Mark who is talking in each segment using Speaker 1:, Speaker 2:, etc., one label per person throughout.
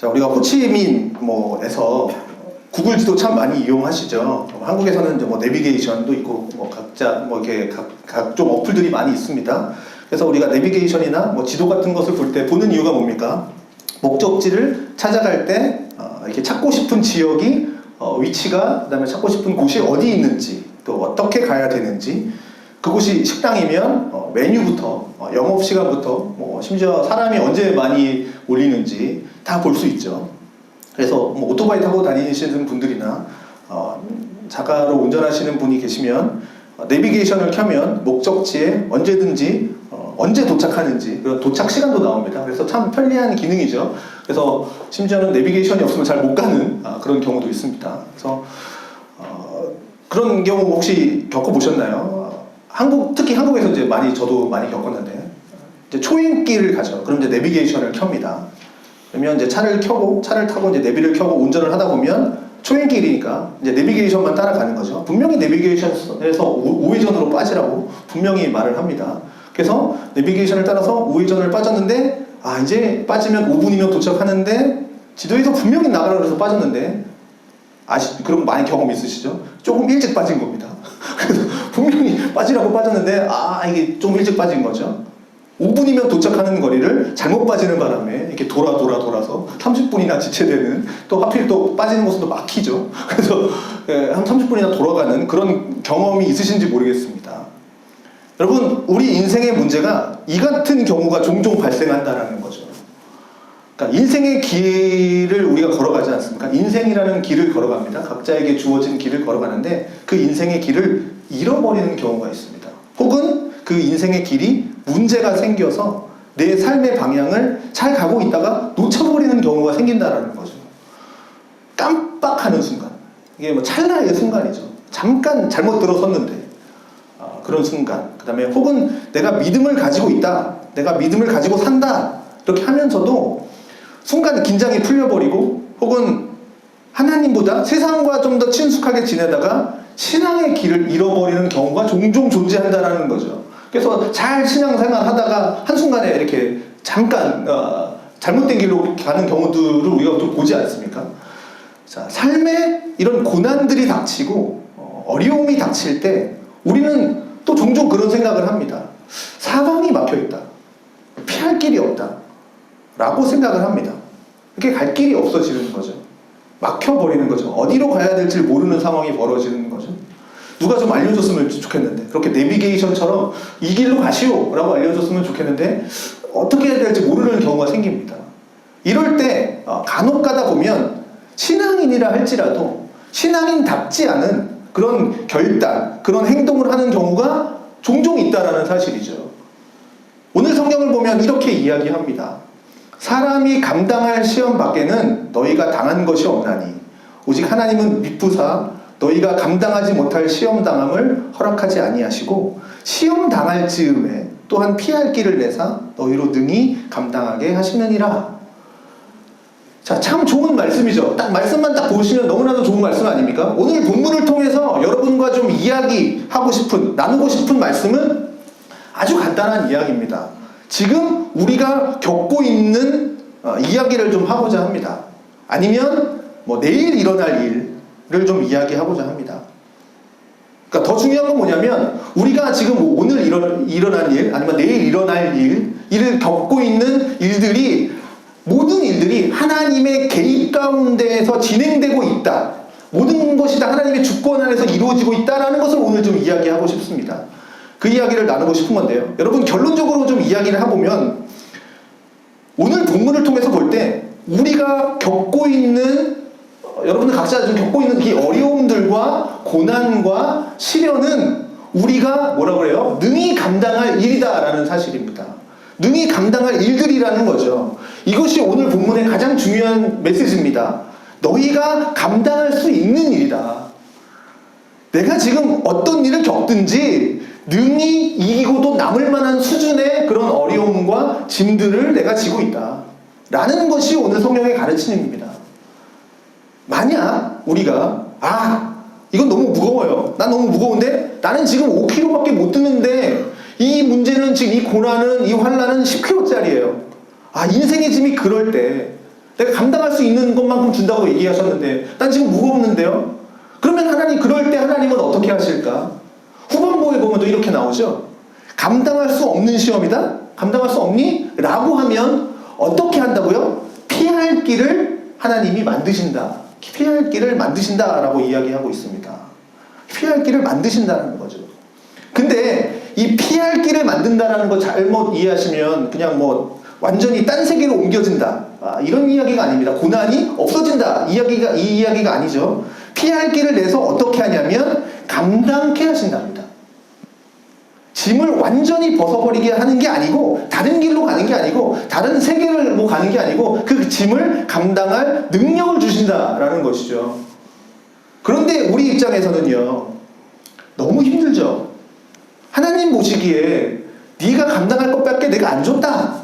Speaker 1: 자, 우리가 호치민에서 구글 지도 참 많이 이용하시죠. 한국에서는 이제 내비게이션도 있고 각자 이렇게 각종 어플들이 많이 있습니다. 그래서 우리가 내비게이션이나 지도 같은 것을 볼 때 보는 이유가 뭡니까? 목적지를 찾아갈 때 이렇게 찾고 싶은 지역이 위치가, 그다음에 찾고 싶은 곳이 어디 있는지, 또 어떻게 가야 되는지, 그곳이 식당이면 메뉴부터 영업시간부터 심지어 사람이 언제 많이 몰리는지 다 볼 수 있죠. 그래서 오토바이 타고 다니시는 분들이나 자가로 운전하시는 분이 계시면 내비게이션을 켜면 목적지에 언제든지 언제 도착하는지 그런 도착 시간도 나옵니다. 그래서 참 편리한 기능이죠. 그래서 심지어는 내비게이션이 없으면 잘 못 가는 그런 경우도 있습니다. 그래서 그런 경우 혹시 겪어보셨나요? 특히 한국에서 이제 저도 많이 겪었는데, 이제 초행길을 가죠. 그럼 이제 내비게이션을 켭니다. 그러면 이제 차를 타고 이제 내비를 켜고 운전을 하다 보면 초행길이니까 이제 내비게이션만 따라가는 거죠. 분명히 내비게이션에서 우회전으로 빠지라고 분명히 말을 합니다. 그래서 내비게이션을 따라서 우회전을 빠졌는데, 이제 빠지면 5분이면 도착하는데 지도에서 분명히 나가라 그래서 빠졌는데, 그런 거 많이 경험 있으시죠? 조금 일찍 빠진 겁니다. 그래서 분명히 빠지라고 빠졌는데 이게 좀 일찍 빠진 거죠. 5분이면 도착하는 거리를 잘못 빠지는 바람에 이렇게 돌아서 30분이나 지체되는, 또 하필 또 빠지는 곳은 또 막히죠. 그래서 한 30분이나 돌아가는 그런 경험이 있으신지 모르겠습니다. 여러분, 우리 인생의 문제가 이 같은 경우가 종종 발생한다는 거죠. 그러니까 인생의 길을 우리가 걸어가지 않습니까? 인생이라는 길을 걸어갑니다. 각자에게 주어진 길을 걸어가는데 그 인생의 길을 잃어버리는 경우가 있습니다. 혹은 그 인생의 길이 문제가 생겨서 내 삶의 방향을 잘 가고 있다가 놓쳐버리는 경우가 생긴다는 거죠. 깜빡하는 순간, 이게 찰나의 순간이죠. 잠깐 잘못 들어섰는데 그런 순간, 그 다음에 혹은 내가 믿음을 가지고 있다, 내가 믿음을 가지고 산다 이렇게 하면서도 순간 긴장이 풀려버리고, 혹은 하나님보다 세상과 좀 더 친숙하게 지내다가 신앙의 길을 잃어버리는 경우가 종종 존재한다는 거죠. 그래서 잘 신앙생활 하다가 한순간에 이렇게 잠깐 잘못된 길로 가는 경우들을 우리가 또 보지 않습니까? 자, 삶에 이런 고난들이 닥치고 어려움이 닥칠 때 우리는 또 종종 그런 생각을 합니다. 사방이 막혀있다, 피할 길이 없다 라고 생각을 합니다. 이렇게 갈 길이 없어지는 거죠. 막혀버리는 거죠. 어디로 가야 될지 모르는 상황이 벌어지는 거죠. 누가 좀 알려줬으면 좋겠는데, 그렇게 내비게이션처럼 이 길로 가시오 라고 알려줬으면 좋겠는데 어떻게 해야 될지 모르는 경우가 생깁니다. 이럴 때 간혹 가다 보면 신앙인이라 할지라도 신앙인답지 않은 그런 결단, 그런 행동을 하는 경우가 종종 있다는 사실이죠. 오늘 성경을 보면 이렇게 이야기합니다. 사람이 감당할 시험 밖에는 너희가 당한 것이 없나니 오직 하나님은 미쁘사 너희가 감당하지 못할 시험 당함을 허락하지 아니하시고 시험 당할 즈음에 또한 피할 길을 내사 너희로 능히 감당하게 하시느니라. 자, 참 좋은 말씀이죠. 말씀만 딱 보시면 너무나도 좋은 말씀 아닙니까? 오늘 본문을 통해서 여러분과 좀 나누고 싶은 말씀은 아주 간단한 이야기입니다. 지금 우리가 겪고 있는 이야기를 좀 하고자 합니다. 아니면 내일 일어날 일을 좀 이야기하고자 합니다. 그러니까 더 중요한 건 뭐냐면, 우리가 지금 오늘 일어난 일, 아니면 내일 일어날 일을 겪고 있는 모든 일들이 하나님의 개입 가운데에서 진행되고 있다. 모든 것이 다 하나님의 주권 안에서 이루어지고 있다는 것을 오늘 좀 이야기하고 싶습니다. 그 이야기를 나누고 싶은 건데요. 여러분, 결론적으로 좀 이야기를 해보면, 오늘 본문을 통해서 볼 때 우리가 겪고 있는, 여러분들 각자 좀 겪고 있는 이 어려움들과 고난과 시련은 우리가 능히 감당할 일이다라는 사실입니다. 능히 감당할 일들이라는 거죠. 이것이 오늘 본문의 가장 중요한 메시지입니다. 너희가 감당할 수 있는 일이다. 내가 지금 어떤 일을 겪든지 능히 이기고도 남을 만한 수준의 그런 어려움과 짐들을 내가 지고 있다 라는 것이 오늘 성경의 가르침입니다. 만약 우리가 이건 너무 무거워요, 난 너무 무거운데 나는 지금 5kg밖에 못 드는데 이 문제는 지금 이 고난은, 이 환난은 10kg짜리예요. 인생의 짐이 그럴 때 내가 감당할 수 있는 것만큼 준다고 얘기하셨는데 난 지금 무겁는데요? 그러면 하나님, 그럴 때 하나님은 어떻게 하실까? 후반부에 보면 또 이렇게 나오죠. 감당할 수 없는 시험이다? 감당할 수 없니? 라고 하면 어떻게 한다고요? 피할 길을 하나님이 만드신다. 피할 길을 만드신다라고 이야기하고 있습니다. 피할 길을 만드신다는 거죠. 근데 이 피할 길을 만든다라는 거 잘못 이해하시면 그냥 뭐 완전히 딴 세계로 옮겨진다, 이런 이야기가 아닙니다. 고난이 없어진다, 이 이야기가 아니죠. 피할 길을 내서 어떻게 하냐면 감당케 하신답니다. 짐을 완전히 벗어버리게 하는 게 아니고, 다른 길로 가는 게 아니고, 다른 세계를 뭐 가는 게 아니고, 그 짐을 감당할 능력을 주신다라는 것이죠. 그런데 우리 입장에서는요, 너무 힘들죠. 하나님 보시기에 네가 감당할 것밖에 내가 안 줬다,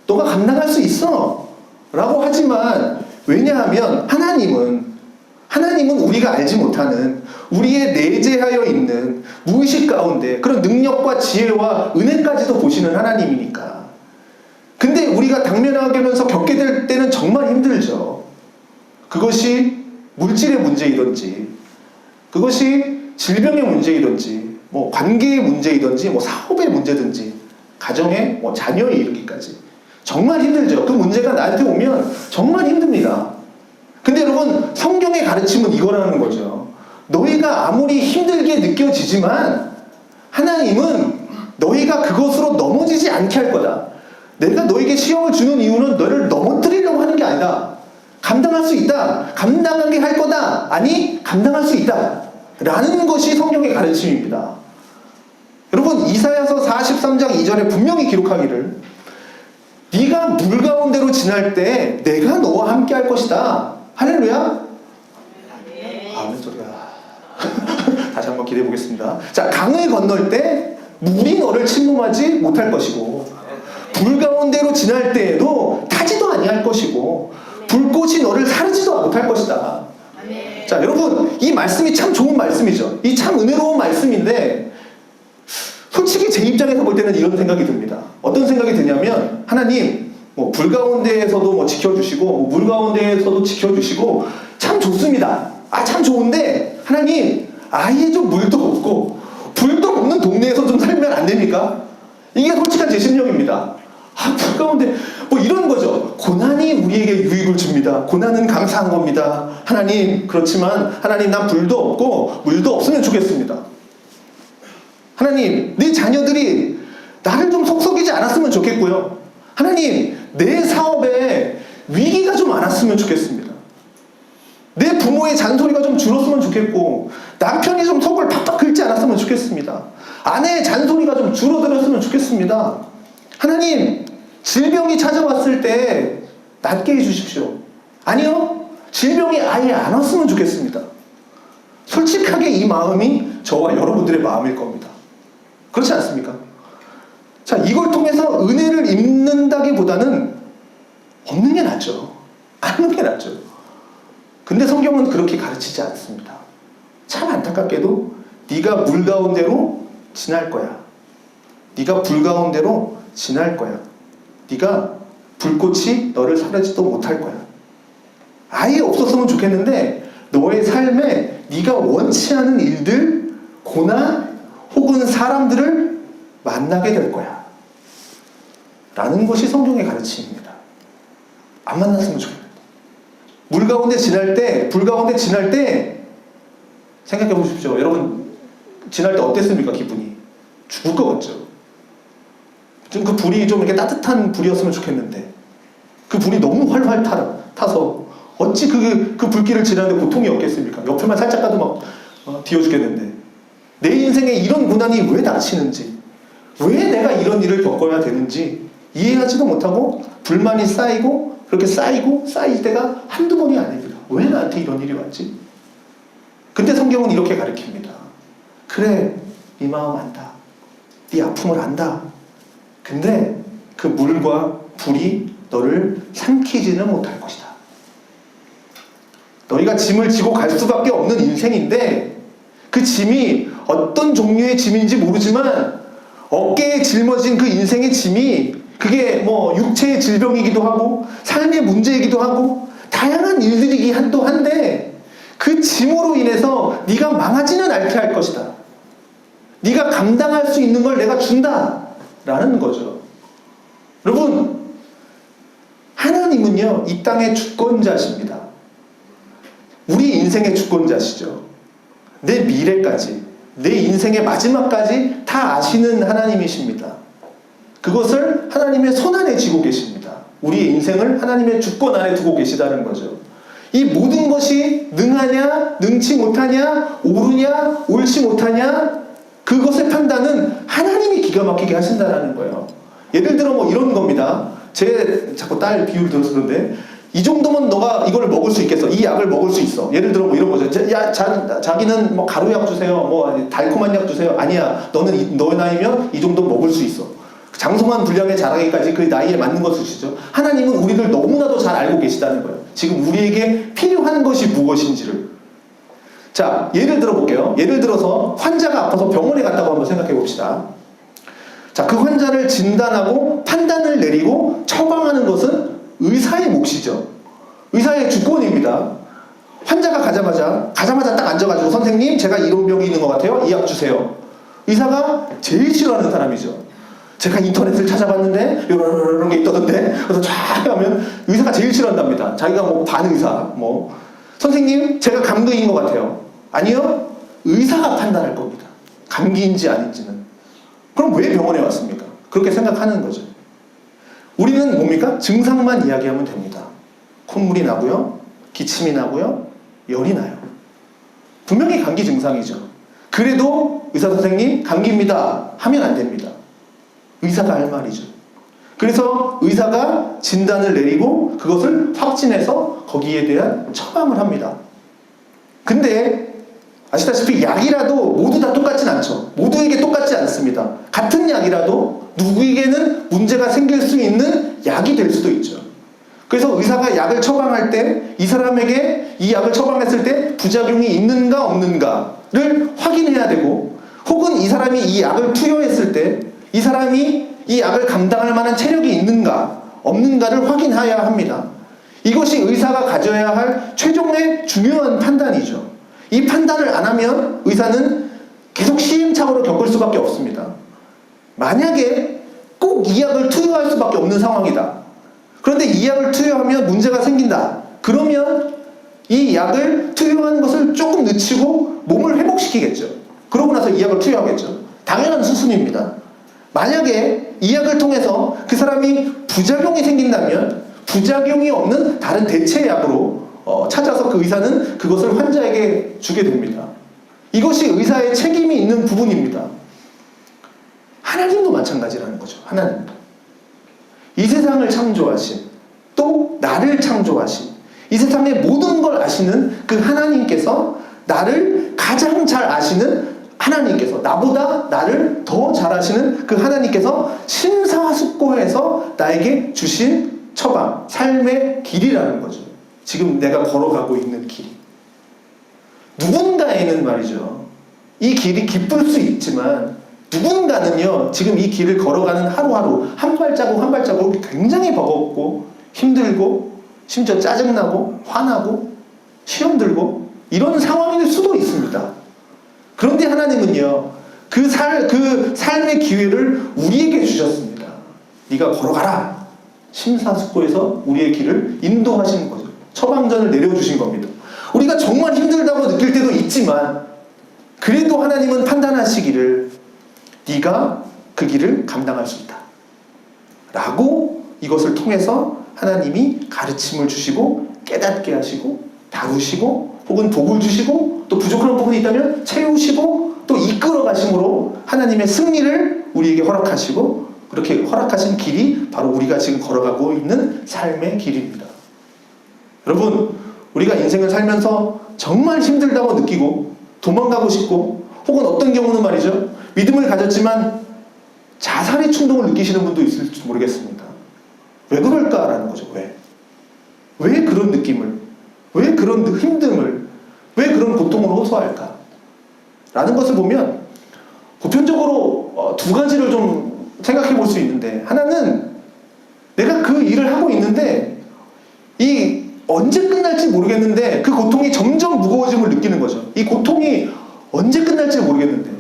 Speaker 1: 너가 감당할 수 있어 라고 하지만, 왜냐하면 하나님은 우리가 알지 못하는, 우리의 내재하여 있는 무의식 가운데 그런 능력과 지혜와 은혜까지도 보시는 하나님이니까. 근데 우리가 당면하면서 겪게 될 때는 정말 힘들죠. 그것이 물질의 문제이든지, 그것이 질병의 문제이든지, 뭐 관계의 문제이든지, 뭐 사업의 문제든지, 가정의 뭐 자녀에 이르기까지 정말 힘들죠. 그 문제가 나한테 오면 정말 힘듭니다. 근데 여러분, 성경의 가르침은 이거라는 거죠. 너희가 아무리 힘들게 느껴지지만 하나님은 너희가 그것으로 넘어지지 않게 할 거다. 내가 너에게 시험을 주는 이유는 너를 넘어뜨리려고 하는 게 아니다. 감당할 수 있다, 감당하게 할 거다, 아니 감당할 수 있다 라는 것이 성경의 가르침입니다. 여러분, 이사야서 43장 2절에 분명히 기록하기를, 네가 물 가운데로 지날 때 내가 너와 함께 할 것이다. 할렐루야? 아멘 소리야. 다시 한번 기대해 보겠습니다. 자, 강을 건널 때 물이 너를 침범하지 못할 것이고, 불 가운데로 지날 때에도 타지도 아니할 것이고, 불꽃이 너를 사르지도 못할 것이다. 자, 여러분, 이 말씀이 참 좋은 말씀이죠. 이 참 은혜로운 말씀인데, 솔직히 제 입장에서 볼 때는 이런 생각이 듭니다. 어떤 생각이 드냐면, 하나님, 뭐 불 가운데에서도 뭐 지켜주시고, 뭐 물 가운데에서도 지켜주시고, 참 좋습니다. 참 좋은데, 하나님, 아예 좀 물도 없고, 불도 없는 동네에서 좀 살면 안 됩니까? 이게 솔직한 제 심령입니다. 불 가운데, 뭐 이런 거죠. 고난이 우리에게 유익을 줍니다. 고난은 감사한 겁니다. 하나님, 그렇지만, 하나님, 난 불도 없고, 물도 없으면 좋겠습니다. 하나님, 내 자녀들이 나를 좀 속썩이지 않았으면 좋겠고요. 하나님, 내 사업에 위기가 좀 안 왔으면 좋겠습니다. 내 부모의 잔소리가 좀 줄었으면 좋겠고, 남편이 좀 속을 팍팍 긁지 않았으면 좋겠습니다. 아내의 잔소리가 좀 줄어들었으면 좋겠습니다. 하나님, 질병이 찾아왔을 때 낫게 해주십시오. 아니요, 질병이 아예 안 왔으면 좋겠습니다. 솔직하게 이 마음이 저와 여러분들의 마음일 겁니다. 그렇지 않습니까? 자, 이걸 통해서 은혜를 입는다기보다는 없는 게 낫죠. 않는 게 낫죠. 근데 성경은 그렇게 가르치지 않습니다. 참 안타깝게도 네가 물 가운데로 지날 거야. 네가 불 가운데로 지날 거야. 네가 불꽃이 너를 사르지도 못할 거야. 아예 없었으면 좋겠는데 너의 삶에 네가 원치 않은 일들, 고난 혹은 사람들을 만나게 될 거야 라는 것이 성경의 가르침입니다. 안 만났으면 좋겠다. 물 가운데 지날 때, 불 가운데 지날 때 생각해 보십시오. 여러분, 지날 때 어땠습니까? 기분이 죽을 것 같죠? 좀 그 불이 좀 이렇게 따뜻한 불이었으면 좋겠는데, 그 불이 너무 활활 타서 어찌 그 불길을 지나는데 고통이 없겠습니까? 옆에만 살짝 가도 막 뒤어 죽겠는데, 내 인생에 이런 고난이 왜 닥치는지, 왜 내가 이런 일을 겪어야 되는지 이해하지도 못하고 불만이 쌓이고, 그렇게 쌓이고 쌓일 때가 한두 번이 아닙니다. 왜 나한테 이런 일이 왔지? 근데 성경은 이렇게 가르칩니다. 그래, 네 마음 안다. 네 아픔을 안다. 근데 그 물과 불이 너를 삼키지는 못할 것이다. 너희가 짐을 지고 갈 수밖에 없는 인생인데, 그 짐이 어떤 종류의 짐인지 모르지만 어깨에 짊어진 그 인생의 짐이 그게 뭐 육체의 질병이기도 하고 삶의 문제이기도 하고 다양한 일들이긴 한데 그 짐으로 인해서 네가 망하지는 않게 할 것이다. 네가 감당할 수 있는 걸 내가 준다 라는 거죠. 여러분, 하나님은요 이 땅의 주권자십니다. 우리 인생의 주권자시죠. 내 미래까지, 내 인생의 마지막까지 다 아시는 하나님이십니다. 그것을 하나님의 손 안에 쥐고 계십니다. 우리의 인생을 하나님의 주권 안에 두고 계시다는 거죠. 이 모든 것이 능하냐, 능치 못하냐, 옳으냐, 옳지 못하냐, 그것의 판단은 하나님이 기가 막히게 하신다는 거예요. 예를 들어 뭐 이런 겁니다. 제 자꾸 딸 비유를 들어서 그런데 이 정도면 너가 이걸 먹을 수 있겠어. 이 약을 먹을 수 있어. 예를 들어 뭐 이런 거죠. 야, 자기는 뭐 가루약 주세요. 뭐 달콤한 약 주세요. 아니야. 너는 너의 나이면 이 정도 먹을 수 있어. 장성한 분량에 자라기까지 그 나이에 맞는 것을 주시죠. 하나님은 우리를 너무나도 잘 알고 계시다는 거예요. 지금 우리에게 필요한 것이 무엇인지를. 자, 예를 들어 볼게요. 예를 들어서 환자가 아파서 병원에 갔다고 한번 생각해 봅시다. 자, 그 환자를 진단하고 판단을 내리고 처방하는 것은 의사의 몫이죠. 의사의 주권입니다. 환자가 가자마자 딱 앉아가지고 선생님 제가 이런 병이 있는 것 같아요. 이 약 주세요. 의사가 제일 싫어하는 사람이죠. 제가 인터넷을 찾아봤는데 이런 게 있던데 그래서 쫙 하면 의사가 제일 싫어한답니다. 자기가 뭐 반의사 뭐 선생님 제가 감기인 것 같아요. 아니요. 의사가 판단할 겁니다. 감기인지 아닌지는. 그럼 왜 병원에 왔습니까? 그렇게 생각하는 거죠. 우리는 뭡니까? 증상만 이야기하면 됩니다. 콧물이 나고요. 기침이 나고요. 열이 나요. 분명히 감기 증상이죠. 그래도 의사 선생님 감기입니다 하면 안 됩니다. 의사가 할 말이죠. 그래서 의사가 진단을 내리고 그것을 확진해서 거기에 대한 처방을 합니다. 근데 아시다시피 약이라도 모두 다 똑같진 않죠. 모두에게 똑같지 않습니다. 같은 약이라도 누구에게는 문제가 생길 수 있는 약이 될 수도 있죠. 그래서 의사가 약을 처방할 때 이 사람에게 이 약을 처방했을 때 부작용이 있는가 없는가를 확인해야 되고 혹은 이 사람이 이 약을 투여했을 때 이 사람이 이 약을 감당할 만한 체력이 있는가 없는가를 확인해야 합니다. 이것이 의사가 가져야 할 최종의 중요한 판단이죠. 이 판단을 안 하면 의사는 계속 시행착오를 겪을 수밖에 없습니다. 만약에 꼭 이 약을 투여할 수밖에 없는 상황이다. 그런데 이 약을 투여하면 문제가 생긴다. 그러면 이 약을 투여하는 것을 조금 늦추고 몸을 회복시키겠죠. 그러고 나서 이 약을 투여하겠죠. 당연한 수순입니다. 만약에 이 약을 통해서 그 사람이 부작용이 생긴다면 부작용이 없는 다른 대체 약으로 찾아서 그 의사는 그것을 환자에게 주게 됩니다. 이것이 의사의 책임이 있는 부분입니다. 하나님도 마찬가지라는 거죠. 하나님. 이 세상을 창조하신 또 나를 창조하신 이 세상의 모든 걸 아시는 그 하나님께서 나를 가장 잘 아시는 하나님께서 나보다 나를 더 잘 아시는 그 하나님께서 심사숙고해서 나에게 주신 처방, 삶의 길이라는 거죠. 지금 내가 걸어가고 있는 길이. 누군가에는 말이죠. 이 길이 기쁠 수 있지만 누군가는요. 지금 이 길을 걸어가는 하루하루 한 발자국 한 발자국 굉장히 버겁고 힘들고 심지어 짜증나고 화나고 시험 들고 이런 상황일 수도 있습니다. 그런데 하나님은요. 그 삶의 기회를 우리에게 주셨습니다. 네가 걸어가라. 심사숙고해서 우리의 길을 인도하시는 거죠. 처방전을 내려주신 겁니다. 우리가 정말 힘들다고 느낄 때도 있지만 그래도 하나님은 판단하시기를 네가 그 길을 감당할 수 있다. 라고 이것을 통해서 하나님이 가르침을 주시고 깨닫게 하시고 다루시고 혹은 복을 주시고 또 부족한 부분이 있다면 채우시고 또 이끌어 가심으로 하나님의 승리를 우리에게 허락하시고 그렇게 허락하신 길이 바로 우리가 지금 걸어가고 있는 삶의 길입니다. 여러분, 우리가 인생을 살면서 정말 힘들다고 느끼고 도망가고 싶고 혹은 어떤 경우는 말이죠. 믿음을 가졌지만 자살의 충동을 느끼시는 분도 있을지 모르겠습니다. 왜 그럴까라는 거죠. 왜 그런 느낌을, 왜 그런 힘듦을, 왜 그런 고통을 호소할까? 라는 것을 보면 보편적으로 두 가지를 좀 생각해 볼 수 있는데 하나는 일을 하고 있는데 이 언제 끝날지 모르겠는데 그 고통이 점점 무거워짐을 느끼는 거죠. 이 고통이 언제 끝날지 모르겠는데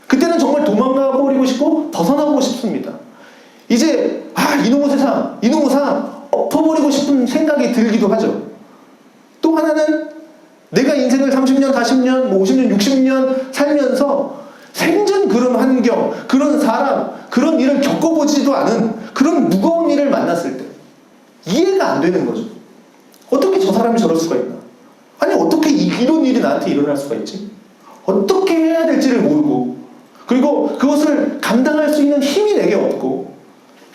Speaker 1: 그때는 정말 도망가 버리고 싶고 벗어나고 싶습니다. 이제 이놈의 세상, 이놈의 삶 엎어버리고 싶은 생각이 들기도 하죠. 또 하나는 내가 인생을 30년, 40년, 50년, 60년 살면서 생전 그런 환경, 그런 사람, 그런 일을 겪어보지도 않은 그런 무거운 일을 만났을 때 이해가 안 되는 거죠. 어떻게 저 사람이 저럴 수가 있나? 아니 어떻게 이런 일이 나한테 일어날 수가 있지? 어떻게 해야 될지를 모르고 그리고 그것을 감당할 수 있는 힘이 내게 없고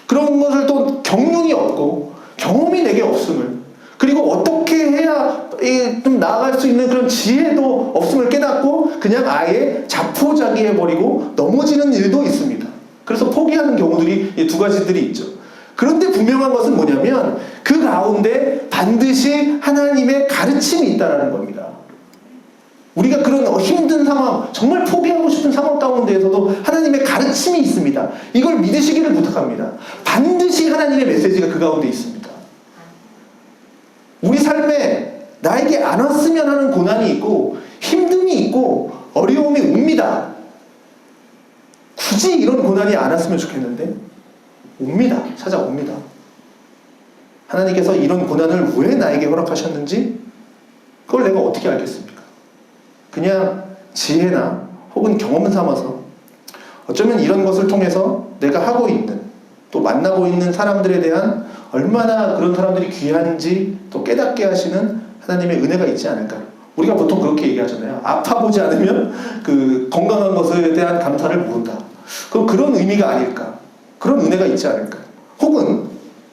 Speaker 1: 그런 것을 또 경륜이 없고 경험이 내게 없음을 그리고 어떻게 해야 좀 나아갈 수 있는 그런 지혜도 없음을 깨닫고 그냥 아예 자포자기해버리고 넘어지는 일도 있습니다. 그래서 포기하는 경우들이 두 가지들이 있죠. 그런데 분명한 것은 뭐냐면 그 가운데 반드시 하나님의 가르침이 있다는 겁니다. 우리가 그런 힘든 상황, 정말 포기하고 싶은 상황 가운데에서도 하나님의 가르침이 있습니다. 이걸 믿으시기를 부탁합니다. 반드시 하나님의 메시지가 그 가운데 있습니다. 우리 삶에 나에게 안 왔으면 하는 고난이 있고 힘듦이 있고 어려움이 옵니다. 굳이 이런 고난이 안 왔으면 좋겠는데 옵니다. 찾아옵니다. 하나님께서 이런 고난을 왜 나에게 허락하셨는지 그걸 내가 어떻게 알겠습니까? 그냥 지혜나 혹은 경험 삼아서 어쩌면 이런 것을 통해서 내가 하고 있는 또 만나고 있는 사람들에 대한 얼마나 그런 사람들이 귀한지 또 깨닫게 하시는 하나님의 은혜가 있지 않을까. 우리가 보통 그렇게 얘기하잖아요. 아파보지 않으면 그 건강한 것에 대한 감사를 모른다. 그럼 그런 의미가 아닐까. 그런 은혜가 있지 않을까. 혹은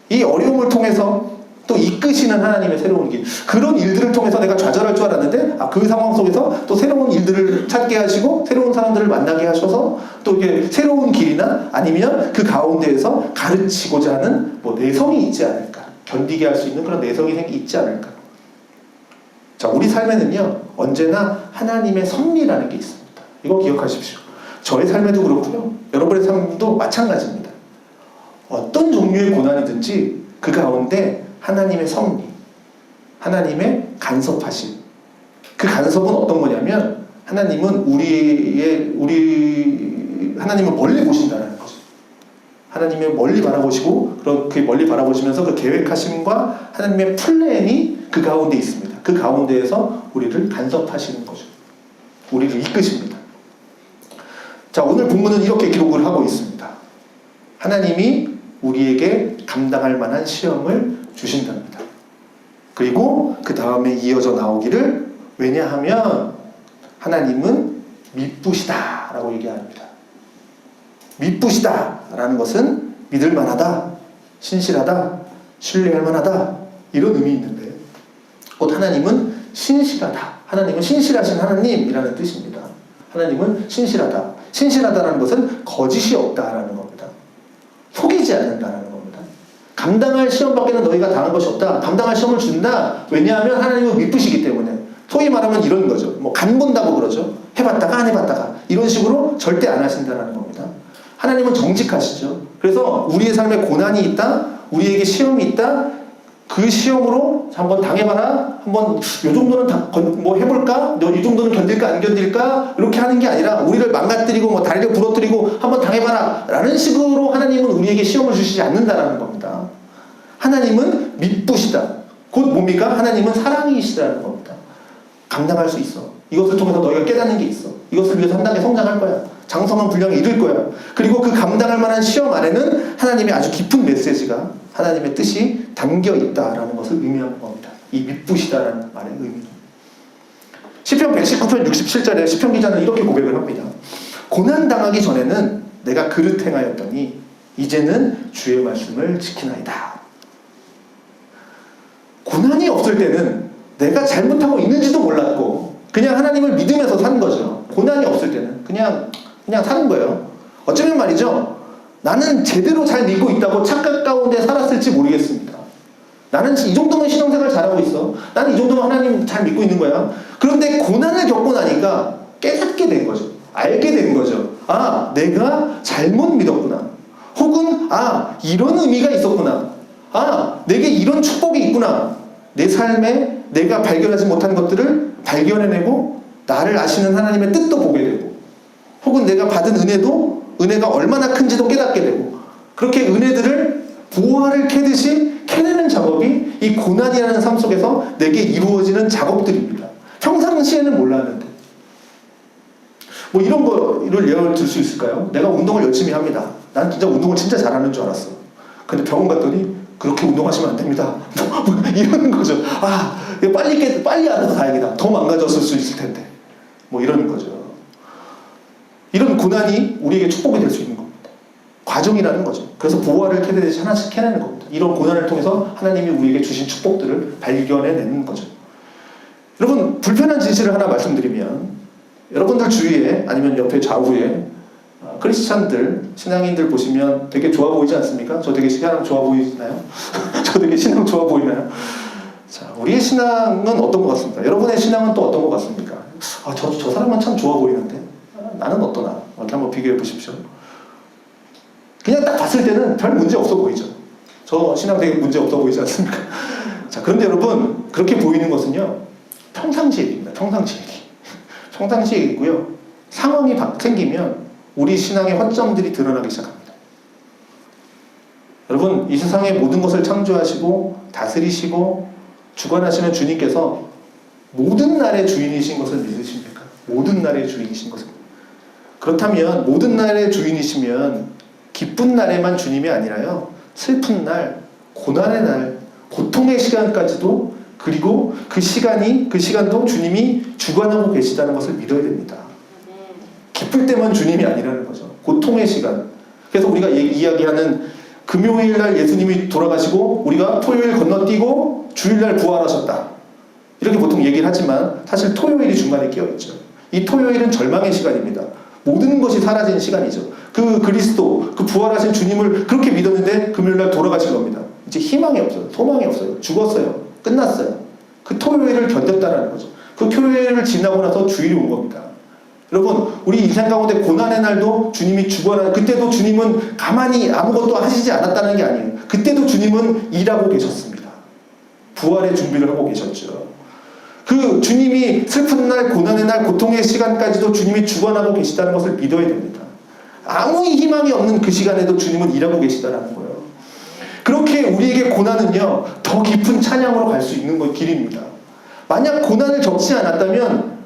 Speaker 1: 이 어려움을 통해서 또 이끄시는 하나님의 새로운 길, 그런 일들을 통해서 내가 좌절할 줄 알았는데 그 상황 속에서 또 새로운 일들을 찾게 하시고 새로운 사람들을 만나게 하셔서 또 이게 새로운 길이나 아니면 그 가운데에서 가르치고자 하는 내성이 있지 않을까. 견디게 할 수 있는 그런 내성이 있지 않을까. 자, 우리 삶에는요 언제나 하나님의 섭리라는 게 있습니다. 이거 기억하십시오. 저의 삶에도 그렇고요 여러분의 삶도 마찬가지입니다. 어떤 종류의 고난이든지 그 가운데 하나님의 섭리, 하나님의 간섭하심. 그 간섭은 어떤 거냐면 하나님은 하나님은 멀리 보신다는 거죠. 하나님의 멀리 바라보시고 그렇게 멀리 바라보시면서 그 계획하심과 하나님의 플랜이 그 가운데 있습니다. 그 가운데에서 우리를 간섭하시는 거죠. 우리를 이끄십니다. 자, 오늘 본문은 이렇게 기록을 하고 있습니다. 하나님이 우리에게 감당할 만한 시험을 주신답니다. 그리고 그 다음에 이어져 나오기를 왜냐하면 하나님은 미쁘시다 라고 얘기합니다. 미쁘시다 라는 것은 믿을 만하다, 신실하다, 신뢰할 만하다 이런 의미 있는데 곧 하나님은 신실하다. 하나님은 신실하신 하나님이라는 뜻입니다. 하나님은 신실하다. 신실하다라는 것은 거짓이 없다라는 겁니다. 속이지 않는다라는 겁니다. 감당할 시험밖에는 너희가 당한 것이 없다. 감당할 시험을 준다. 왜냐하면 하나님은 미쁘시기 때문에. 소위 말하면 이런 거죠. 간 본다고 그러죠. 해봤다가 안 해봤다가 이런 식으로 절대 안 하신다라는 겁니다. 하나님은 정직하시죠. 그래서 우리의 삶에 고난이 있다. 우리에게 시험이 있다. 그 시험으로 한번 당해봐라. 한번 요 정도는 해볼까? 이 정도는 견딜까 안 견딜까? 이렇게 하는 게 아니라 우리를 망가뜨리고 다리를 부러뜨리고 한번 당해봐라 라는 식으로 하나님은 우리에게 시험을 주시지 않는다라는 겁니다. 하나님은 미쁘시다. 곧 뭡니까? 하나님은 사랑이시다는 겁니다. 감당할 수 있어. 이것을 통해서 너희가 깨닫는 게 있어. 이것을 위해서 한 단계 성장할 거야. 장성한 분량에 이를 거야. 그리고 그 감당할 만한 시험 안에는 하나님의 아주 깊은 메시지가 하나님의 뜻이 담겨 있다라는 것을 의미하는 겁니다. 이 미쁘시다라는 말의 의미. 시편 119편 67절에 시편 기자는 이렇게 고백을 합니다. 고난 당하기 전에는 내가 그릇 행하였더니 이제는 주의 말씀을 지키나이다. 고난이 없을 때는 내가 잘못하고 있는지도 몰랐고 그냥 하나님을 믿으면서 산 거죠. 고난이 없을 때는 그냥 사는 거예요. 어쩌면 말이죠. 나는 제대로 잘 믿고 있다고 착각 가운데 살았을지 모르겠습니다. 나는 이 정도면 신앙생활 잘하고 있어. 나는 이 정도면 하나님 잘 믿고 있는 거야. 그런데 고난을 겪고 나니까 깨닫게 된 거죠. 알게 된 거죠. 내가 잘못 믿었구나. 혹은 이런 의미가 있었구나. 내게 이런 축복이 있구나. 내 삶에 내가 발견하지 못한 것들을 발견해내고 나를 아시는 하나님의 뜻도 보게 되고, 혹은 내가 받은 은혜가 얼마나 큰지도 깨닫게 되고, 그렇게 은혜들을 보화를 캐듯이 캐내는 작업이 이 고난이라는 삶 속에서 내게 이루어지는 작업들입니다. 평상시에는 몰랐는데. 뭐 이런 거를 예를 들 수 있을까요? 내가 운동을 열심히 합니다. 난 진짜 운동을 진짜 잘하는 줄 알았어. 근데 병원 갔더니 그렇게 운동하시면 안 됩니다. 이러는 거죠. 빨리 알아서 다행이다. 더 망가졌을 수 있을 텐데. 뭐 이러는 거죠. 이런 고난이 우리에게 축복이 될 수 있는 겁니다. 과정이라는 거죠. 그래서 보화를 캐내듯이 하나씩 캐내는 겁니다. 이런 고난을 통해서 하나님이 우리에게 주신 축복들을 발견해내는 거죠. 여러분, 불편한 진실을 하나 말씀드리면, 여러분들 주위에 아니면 옆에 좌우에 크리스찬들, 신앙인들 보시면 되게 좋아 보이지 않습니까? 저 되게 신앙 좋아 보이나요? 저 되게 신앙 좋아 보이나요? 자, 우리의 신앙은 어떤 것 같습니까? 여러분의 신앙은 또 어떤 것 같습니까? 저 사람은 참 좋아 보이는데 나는 어떠나? 이렇게 한번 비교해 보십시오. 그냥 딱 봤을 때는 별 문제 없어 보이죠. 저 신앙 되게 문제 없어 보이지 않습니까? 자, 그런데 여러분, 그렇게 보이는 것은요, 평상시 얘기입니다. 평상시 얘기. 평상시 얘기고요. 상황이 생기면 우리 신앙의 허점들이 드러나기 시작합니다. 여러분, 이 세상의 모든 것을 창조하시고 다스리시고 주관하시는 주님께서 모든 날의 주인이신 것을 믿으십니까? 모든 날의 주인이신 것을. 그렇다면 모든 날의 주인이시면 기쁜 날에만 주님이 아니라요, 슬픈 날, 고난의 날, 고통의 시간까지도, 그리고 그 시간도 주님이 주관하고 계시다는 것을 믿어야 됩니다. 기쁠 때만 주님이 아니라는 거죠. 고통의 시간. 그래서 우리가 이야기하는 금요일 날 예수님이 돌아가시고 우리가 토요일 건너뛰고 주일날 부활하셨다. 이렇게 보통 얘기를 하지만 사실 토요일이 중간에 끼어있죠. 이 토요일은 절망의 시간입니다. 모든 것이 사라진 시간이죠. 그 그리스도, 그 부활하신 주님을 그렇게 믿었는데 금요일날 돌아가신 겁니다. 이제 희망이 없어요. 소망이 없어요. 죽었어요. 끝났어요. 그 토요일을 견뎠다는 거죠. 그 토요일을 지나고 나서 주일이 온 겁니다. 여러분, 우리 인생 가운데 고난의 날도 주님이 주관하는, 그때도 주님은 가만히 아무것도 하시지 않았다는 게 아니에요. 그때도 주님은 일하고 계셨습니다. 부활의 준비를 하고 계셨죠. 그 주님이 슬픈 날, 고난의 날, 고통의 시간까지도 주님이 주관하고 계시다는 것을 믿어야 됩니다. 아무 희망이 없는 그 시간에도 주님은 일하고 계시다는 거예요. 그렇게 우리에게 고난은요, 더 깊은 찬양으로 갈 수 있는 길입니다. 만약 고난을 겪지 않았다면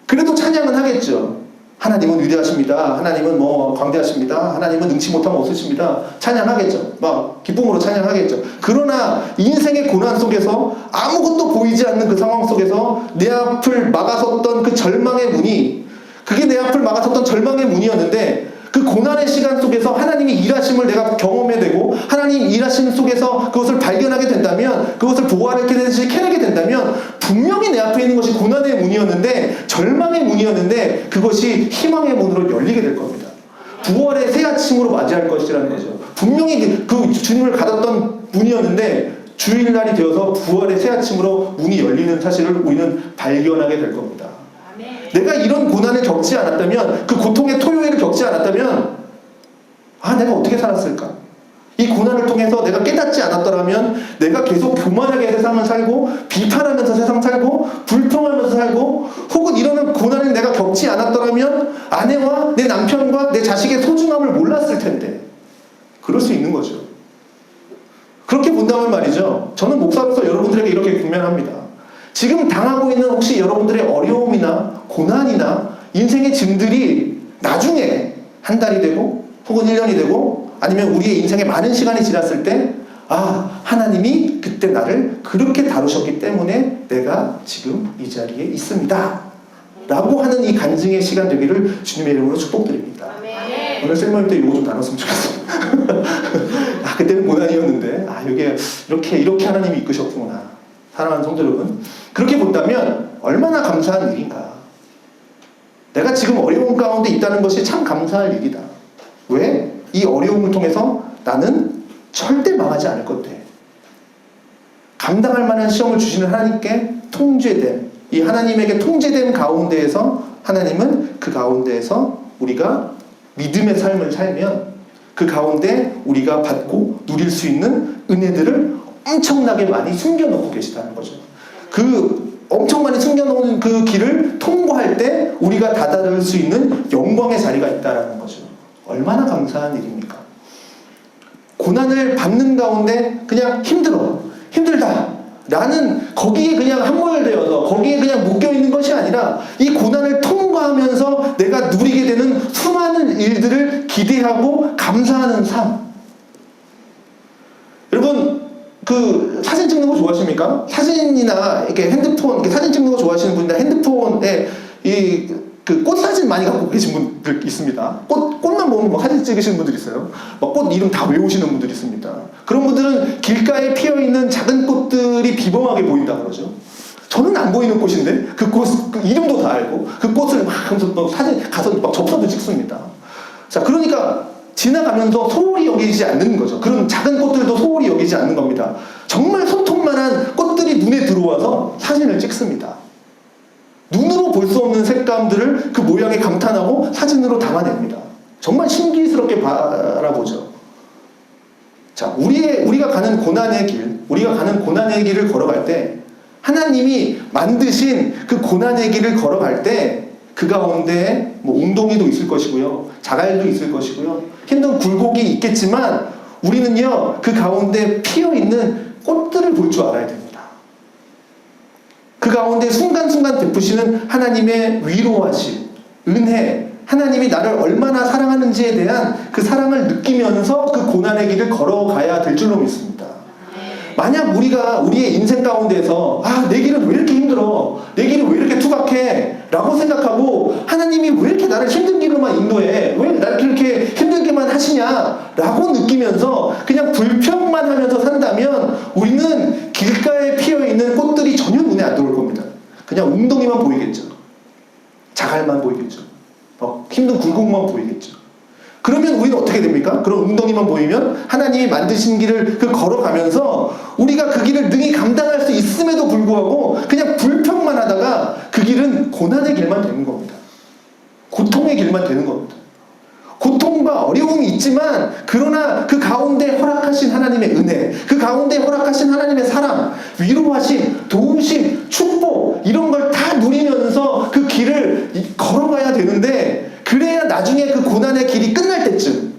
Speaker 1: 그래도 찬양은 하겠죠. 하나님은 위대하십니다. 하나님은 광대하십니다. 하나님은 능치 못함 없으십니다. 찬양하겠죠. 막 기쁨으로 찬양하겠죠. 그러나 인생의 고난 속에서 아무것도 보이지 않는 그 상황 속에서 내 앞을 막아섰던 그 절망의 문이, 그게 내 앞을 막아섰던 절망의 문이었는데, 그 고난의 시간 속에서 하나님이 일하심을 내가 경험해 되고 하나님 일하심 속에서 그것을 발견하게 된다면, 그것을 보화를 캐내게 된다면 분명히 내 앞에 있는 것이 고난의 문이었는데, 절망의 문이었는데 그것이 희망의 문으로 열리게 될 겁니다. 부활의 새 아침으로 맞이할 것이라는 거죠. 분명히 그 주님을 가뒀던 문이었는데 주일날이 되어서 부활의 새 아침으로 문이 열리는 사실을 우리는 발견하게 될 겁니다. 내가 이런 고난을 겪지 않았다면, 그 고통의 토요일을 겪지 않았다면 내가 어떻게 살았을까? 이 고난을 통해서 내가 깨닫지 않았더라면 내가 계속 교만하게 세상을 살고, 비판하면서 세상 살고, 불평하면서 살고, 혹은 이러는 고난을 내가 겪지 않았더라면 아내와 내 남편과 내 자식의 소중함을 몰랐을 텐데. 그럴 수 있는 거죠. 그렇게 본다면 말이죠, 저는 목사로서 여러분들에게 이렇게 권면합니다. 지금 당하고 있는 혹시 여러분들의 어려움이나 고난이나 인생의 짐들이 나중에 한 달이 되고 혹은 1년이 되고 아니면 우리의 인생의 많은 시간이 지났을 때, 하나님이 그때 나를 그렇게 다루셨기 때문에 내가 지금 이 자리에 있습니다 라고 하는 이 간증의 시간 되기를 주님의 이름으로 축복드립니다. 오늘 셀모임 때 이거 좀 나눴으면 좋겠어. 그때는 고난이었는데 이렇게 하나님이 이끄셨구나. 사랑하는 성도 여러분, 그렇게 본다면 얼마나 감사한 일인가. 내가 지금 어려움 가운데 있다는 것이 참 감사할 일이다. 왜? 이 어려움을 통해서 나는 절대 망하지 않을 것 같아. 감당할 만한 시험을 주시는 하나님께 통제됨, 이 하나님에게 통제됨 가운데에서 하나님은 그 가운데에서 우리가 믿음의 삶을 살면 그 가운데 우리가 받고 누릴 수 있는 은혜들을 엄청나게 많이 숨겨놓고 계시다는 거죠. 그 엄청 많이 숨겨놓은 그 길을 통과할 때 우리가 다다를 수 있는 영광의 자리가 있다는 거죠. 얼마나 감사한 일입니까? 고난을 받는 가운데 그냥 힘들다 라는 거기에 그냥 함몰되어서 거기에 그냥 묶여있는 것이 아니라 이 고난을 통과하면서 내가 누리게 되는 수많은 일들을 기대하고 감사하는 삶. 여러분 그 사진 찍는 거 좋아하십니까? 사진이나 이렇게 핸드폰 이렇게 사진 찍는 거 좋아하시는 분이나 핸드폰에 그 꽃 사진 많이 갖고 계신 분들 있습니다. 꽃만 보면 막 사진 찍으시는 분들 있어요. 막 꽃 이름 다 외우시는 분들 있습니다. 그런 분들은 길가에 피어 있는 작은 꽃들이 비범하게 보인다 그러죠. 저는 안 보이는 꽃인데 그 꽃 그 이름도 다 알고 그 꽃을 막 하면서 또 사진 가서 막 접사도 찍습니다. 자, 그러니까 지나가면서 소홀히 여기지 않는 거죠. 그런 작은 꽃들도 소홀히 여기지 않는 겁니다. 정말 손톱만한 꽃들이 눈에 들어와서 사진을 찍습니다. 눈으로 볼 수 없는 색감들을 그 모양에 감탄하고 사진으로 담아냅니다. 정말 신기스럽게 바라보죠. 자, 우리가 가는 고난의 길을 걸어갈 때 하나님이 만드신 그 고난의 길을 걸어갈 때 그 가운데 뭐 웅덩이도 있을 것이고요, 자갈도 있을 것이고요, 힘든 굴곡이 있겠지만 우리는요 그 가운데 피어 있는 꽃들을 볼 줄 알아야 됩니다. 그 가운데 순간순간 베푸시는 하나님의 위로하심, 은혜, 하나님이 나를 얼마나 사랑하는지에 대한 그 사랑을 느끼면서 그 고난의 길을 걸어가야 될 줄로 믿습니다. 만약 우리가 우리의 인생 가운데서 내 길은 왜 이렇게 힘들어? 내 길은 왜 이렇게 투박해? 라고 생각하고 하나님이 왜 이렇게 나를 힘든 길로만 인도해? 왜 나를 이렇게 힘들게만 하시냐? 라고 느끼면서 그냥 불평만 하면서 산다면 우리는 길가에 피어있는 꽃들이 전혀 눈에 안 들어올 겁니다. 그냥 웅덩이만 보이겠죠. 자갈만 보이겠죠. 힘든 굴곡만 보이겠죠. 그러면 우리는 어떻게 됩니까? 그런 웅덩이만 보이면 하나님이 만드신 길을 걸어가면서 우리가 그 길을 능히 감당할 수 있음에도 불구하고 그냥 불평만 하다가 그 길은 고난의 길만 되는 겁니다. 고통의 길만 되는 겁니다. 고통과 어려움이 있지만 그러나 그 가운데 허락하신 하나님의 은혜, 그 가운데 허락하신 하나님의 사랑, 위로하심, 도우심, 축복 이런 걸 다 누리면서 그 길을 걸어가야 되는데 그래야 나중에 그 고난의 길이 끝날 때쯤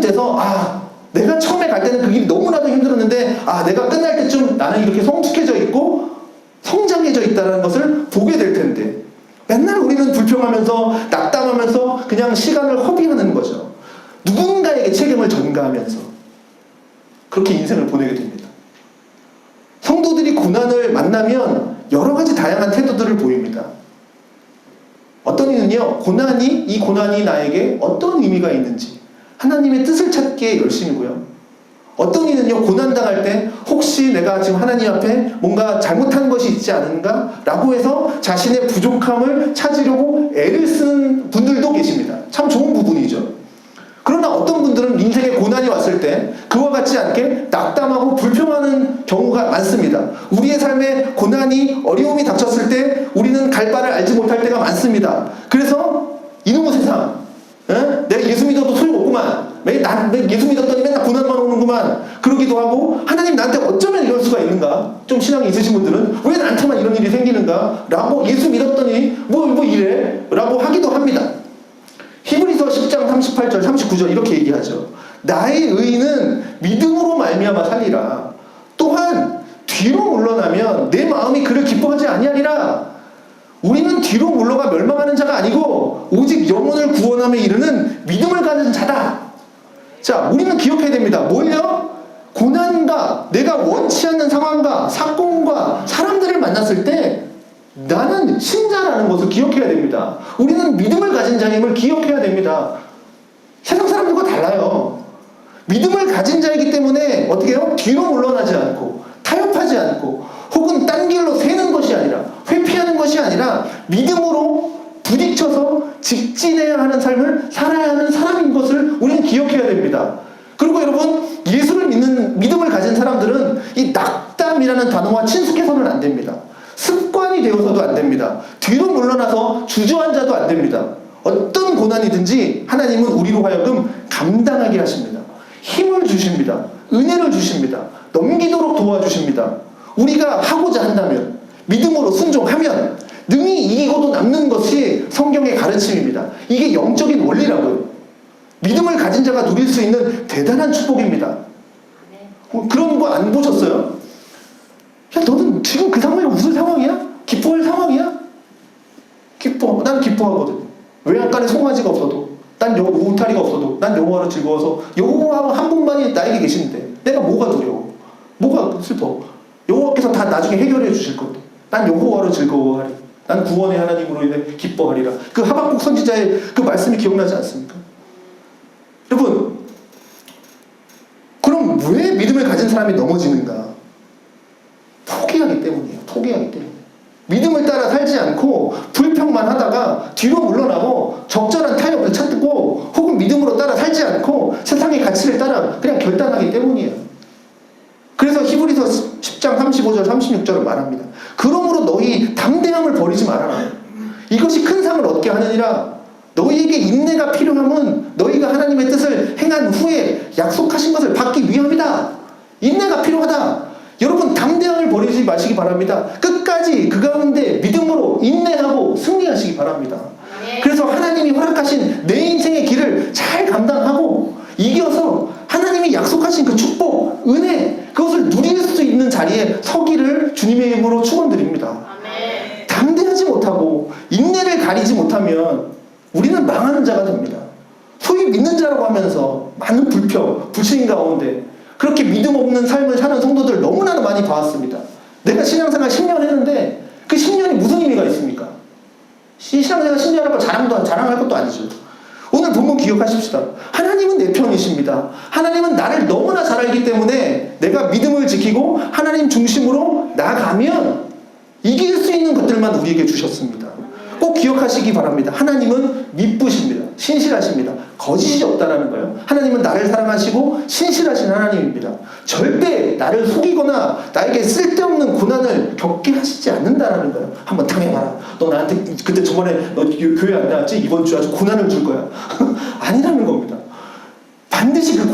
Speaker 1: 돼서 내가 처음에 갈 때는 그 길이 너무나도 힘들었는데 내가 끝날 때쯤 나는 이렇게 성숙해져 있고 성장해져 있다는 것을 보게 될 텐데 맨날 우리는 불평하면서 낙담하면서 그냥 시간을 허비하는 거죠. 누군가에게 책임을 전가하면서 그렇게 인생을 보내게 됩니다. 성도들이 고난을 만나면 여러 가지 다양한 태도들을 보입니다. 어떤 이는요, 이 고난이 나에게 어떤 의미가 있는지 하나님의 뜻을 찾기에 열심이고요. 어떤 이는요, 고난당할 때 혹시 내가 지금 하나님 앞에 뭔가 잘못한 것이 있지 않은가? 라고 해서 자신의 부족함을 찾으려고 애를 쓰는 분들도 계십니다. 참 좋은 부분이죠. 그러나 어떤 분들은 인생에 고난이 왔을 때 그와 같지 않게 낙담하고 불평하는 경우가 많습니다. 우리의 삶에 고난이 어려움이 닥쳤을 때 우리는 갈 바를 알지 못할 때가 많습니다. 그래서 이놈의 세상, 내가 예수 믿어도 소용없구만, 내가 예수 믿었더니 맨날 고난만 오는구만, 그러기도 하고 하나님 나한테 어쩌면 이럴 수가 있는가, 좀 신앙이 있으신 분들은 왜 나한테만 이런 일이 생기는가 라고 예수 믿었더니 뭐 이래 라고 하기도 합니다. 히브리서 10장 38절 39절 이렇게 얘기하죠. 나의 의인은 믿음으로 말미암아 살리라. 또한 뒤로 물러나면 내 마음이 그를 기뻐하지 아니하리라. 우리는 뒤로 물러가 멸망하는 자가 아니고 오직 영혼을 구원함에 이르는 믿음을 가진 자다. 자, 우리는 기억해야 됩니다. 뭘요? 고난과 내가 원치 않는 상황과 사건과 사람들을 만났을 때 나는 신자라는 것을 기억해야 됩니다. 우리는 믿음을 가진 자임을 기억해야 됩니다. 세상 사람들과 달라요. 믿음을 가진 자이기 때문에 어떻게 해요? 뒤로 물러나지 않고 타협하지 않고 혹은 딴 길로 새는 것이 아니라 회피하는 것이 아니라 믿음으로 부딪혀서 직진해야 하는 삶을 살아야 하는 사람인 것을 우리는 기억해야 됩니다. 그리고 여러분, 예수를 믿는 믿음을 가진 사람들은 이 낙담이라는 단어와 친숙해서는 안 됩니다. 습관이 되어서도 안 됩니다. 뒤로 물러나서 주저앉아도 안 됩니다. 어떤 고난이든지 하나님은 우리로 하여금 감당하게 하십니다. 힘을 주십니다. 은혜를 주십니다. 넘기도록 도와주십니다. 우리가 하고자 한다면, 믿음으로 순종하면 능히 이기고도 남는 것이 성경의 가르침입니다. 이게 영적인 원리라고요. 믿음을 가진 자가 누릴 수 있는 대단한 축복입니다. 그런 거 안 보셨어요? 야, 너는 지금 그 상황이 무슨 상황이야? 기뻐할 상황이야? 기뻐. 난 기뻐하거든. 외양간에 송아지가 없어도, 난 울타리가 없어도, 난 여호와로 즐거워서, 여호와 한 분만이 나에게 계신데 내가 뭐가 두려워? 뭐가 슬퍼? 여호와께서 다 나중에 해결해 주실 건데 난 여호와로 즐거워하리. 난 구원의 하나님으로 인해 기뻐하리라. 그 하박국 선지자의 그 말씀이 기억나지 않습니까? 여러분, 그럼 왜 믿음을 가진 사람이 넘어지는가? 포기하기 때문이에요. 포기하기 때문에. 믿음을 따라 살지 않고 불평만 하다가 뒤로 물러나고 적절한 타협을 찾고 혹은 믿음으로 따라 살지 않고 세상의 가치를 따라 그냥 결단하기 때문이에요. 그래서 히브리서 10장 35절 36절을 말합니다. 그러므로 너희 담대함을 버리지 말아라. 이것이 큰 상을 얻게 하느니라. 너희에게 인내가 필요함은 너희가 하나님의 뜻을 행한 후에 약속하신 것을 받기 위함이다. 인내가 필요하다. 여러분, 담대함을 버리지 마시기 바랍니다. 끝까지 그 가운데 믿음으로 인내하고 승리하시기 바랍니다. 그래서 하나님이 허락하신 내 인생의 길을 잘 감당하고 이겨서 하나님이 약속하신 그 축복, 은혜, 그것을 누릴 수 있는 자리에 서기를 주님의 이름으로 축원드립니다. 담대하지 못하고 인내를 가리지 못하면 우리는 망하는 자가 됩니다. 소위 믿는 자라고 하면서 많은 불신 가운데 그렇게 믿음 없는 삶을 사는 성도들 너무나도 많이 봐왔습니다. 내가 신앙생활 10년 했는데 그 10년이 무슨 의미가 있습니까? 신앙생활 10년 하고 자랑할 것도 아니죠. 오늘 본문 기억하십시다. 하나님은 내 편이십니다. 하나님은 나를 너무나 잘 알기 때문에 내가 믿음을 지키고 하나님 중심으로 나아가면 이길 수 있는 것들만 우리에게 주셨습니다. 꼭 기억하시기 바랍니다. 하나님은 미쁘십니다. 신실하십니다. 거짓이 없다라는 거예요. 하나님은 나를 사랑하시고 신실하신 하나님입니다. 절대 나를 속이거나 나에게 쓸데없는 고난을 겪게 하시지 않는다라는 거예요. 한번 당해봐라. 너 나한테 그때 저번에 너 교회 안 나왔지? 이번 주 아주 고난을 줄 거야. 아니라는 겁니다. 반드시 그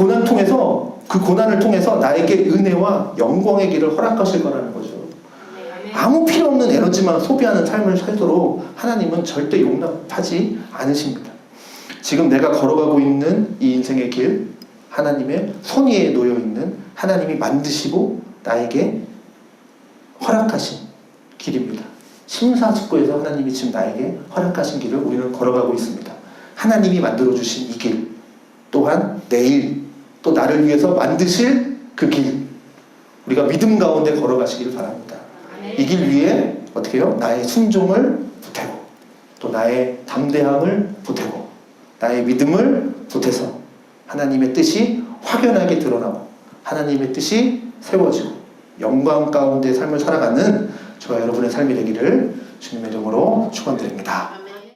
Speaker 1: 고난을 통해서 나에게 은혜와 영광의 길을 허락하실 거라는 거죠. 아무 필요 없는 에너지만 소비하는 삶을 살도록 하나님은 절대 용납하지 않으십니다. 지금 내가 걸어가고 있는 이 인생의 길, 하나님의 손 위에 놓여있는 하나님이 만드시고 나에게 허락하신 길입니다. 심사숙고해서 하나님이 지금 나에게 허락하신 길을 우리는 걸어가고 있습니다. 하나님이 만들어주신 이 길, 또한 내일 또 나를 위해서 만드실 그 길, 우리가 믿음 가운데 걸어가시길 바랍니다. 이 길 위에 어떻게 해요? 나의 순종을 보태고 또 나의 담대함을 보태고 나의 믿음을 보태서 하나님의 뜻이 확연하게 드러나고 하나님의 뜻이 세워지고 영광 가운데 삶을 살아가는 저와 여러분의 삶이 되기를 주님의 이름으로 축원드립니다.